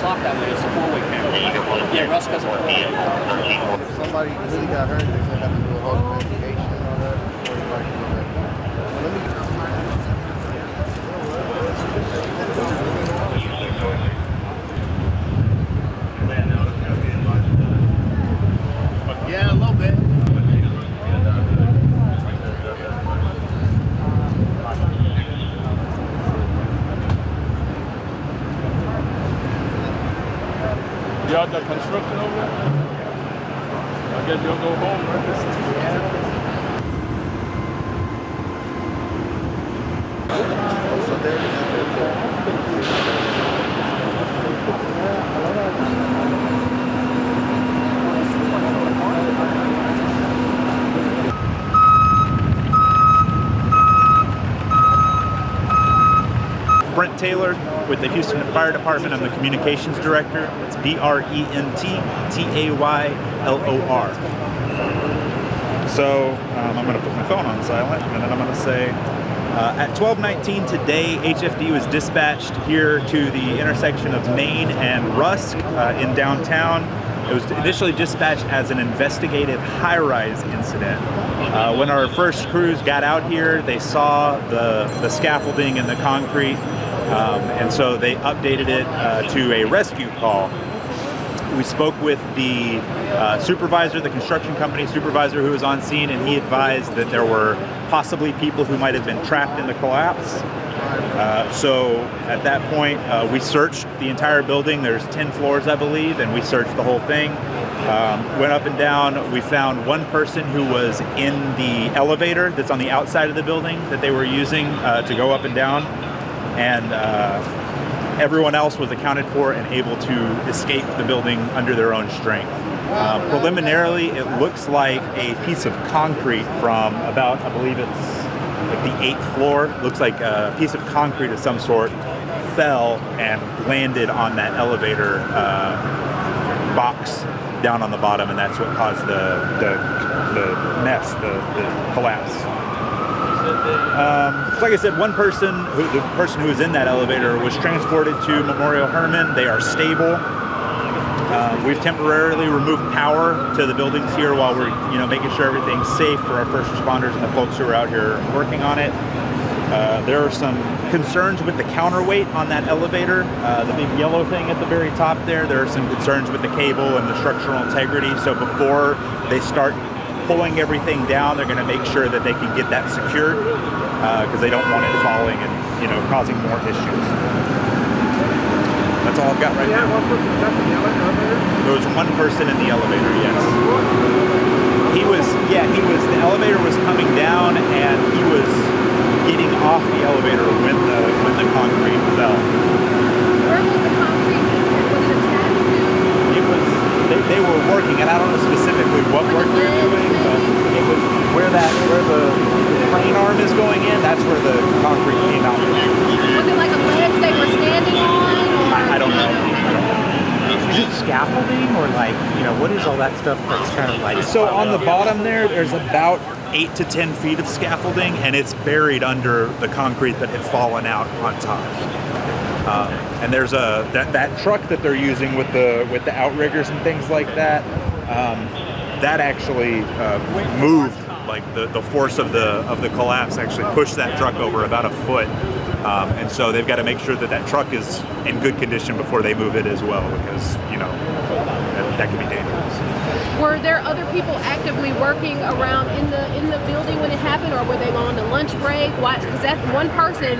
off that way. It's a four-way camera. Yeah, Rusk has a four-way. If somebody really got hurt, they're gonna have to do a whole investigation and all that before you like do that. Let me. Yeah, a little bit. Y'all got construction over there? I guess you'll go home, right? So there it is. Brent Taylor with the Houston Fire Department. I'm the communications director. It's BRENT TAYLOR. So I'm going to put my phone on silent, and then I'm going to say at 12:19 today, HFD was dispatched here to the intersection of Main and Rusk in downtown. It was initially dispatched as an investigative high-rise incident. When our first crews got out here, they saw the scaffolding and the concrete, and so they updated it to a rescue call. We spoke with the supervisor, the construction company supervisor who was on scene, and he advised that there were possibly people who might have been trapped in the collapse. So at that point, we searched the entire building. There's 10 floors, I believe, and we searched the whole thing. Went up and down. We found one person who was in the elevator that's on the outside of the building that they were using to go up and down. And everyone else was accounted for and able to escape the building under their own strength. Preliminarily, it looks like a piece of concrete from about, I believe it's like the 8th floor. Looks like a piece of concrete of some sort fell and landed on that elevator box down on the bottom, and that's what caused the mess, the collapse. So like I said, the person who was in that elevator was transported to Memorial Hermann. They are stable. We've temporarily removed power to the buildings here while we're, making sure everything's safe for our first responders and the folks who are out here working on it. There are some concerns with the counterweight on that elevator, the big yellow thing at the very top there. There are some concerns with the cable and the structural integrity. So before they start pulling everything down, they're going to make sure that they can get that secured because they don't want it falling and causing more issues. That's all I've got right now. One person stuck in the elevator? There was one person in the elevator, yes. The elevator was coming down and he was getting off the elevator when the concrete fell. Where was the concrete? Was it attached to? They were working, and I don't know specifically what work they were doing, but it was where the crane arm is going in, that's where the concrete came out. Was it like a ledge they were standing on? I don't know. Is it scaffolding or what is all that stuff that's kind of like? So on the bottom there's about 8 to 10 feet of scaffolding, and it's buried under the concrete that had fallen out on top. And there's that truck that they're using with the outriggers and things like that. That actually moved, like the force of the collapse actually pushed that truck over about a foot. And so they've got to make sure that truck is in good condition before they move it as well, because that could be dangerous. Were there other people actively working around in the building when it happened, or were they on the lunch break? Why? Because that one person,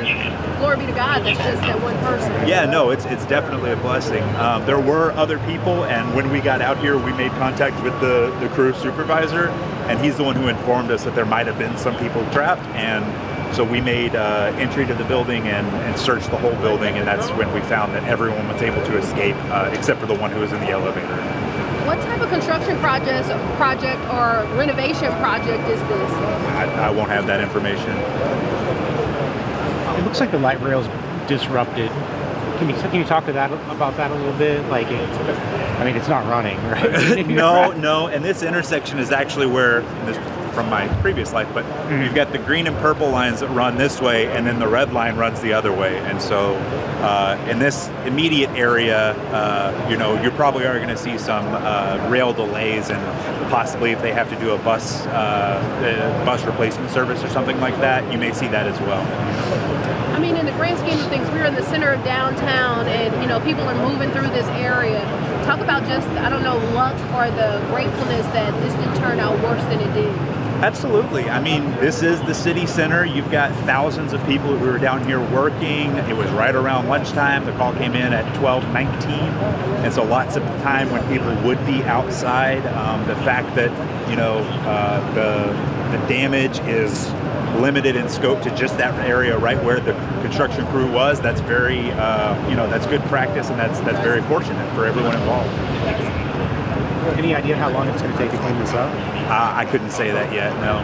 glory be to God, that's just that one person. Yeah, no, it's definitely a blessing. There were other people, and when we got out here, we made contact with the crew supervisor, and he's the one who informed us that there might have been some people trapped, and so we made entry to the building and searched the whole building, and that's when we found that everyone was able to escape, except for the one who was in the elevator. What type of construction project or renovation project is this? I won't have that information. It looks like the light rail's disrupted. Can you talk to about that a little bit? It's not running, right? No, and this intersection is actually where, this from my previous life, but you've got the green and purple lines that run this way, and then the red line runs the other way. And so in this immediate area, you probably are going to see some rail delays, and possibly if they have to do a bus replacement service or something like that, you may see that as well. I mean, in the grand scheme of things, we're in the center of downtown, and people are moving through this area. Talk about just, I don't know, luck or the gratefulness that this didn't turn out worse than it did. Absolutely. I mean, this is the city center. You've got thousands of people who are down here working. It was right around lunchtime. The call came in at 12:19, and so lots of time when people would be outside. The fact that the damage is limited in scope to just that area right where the construction crew was, that's very that's good practice, and that's very fortunate for everyone involved. Any idea how long it's going to take to clean this up? I couldn't say that yet, no.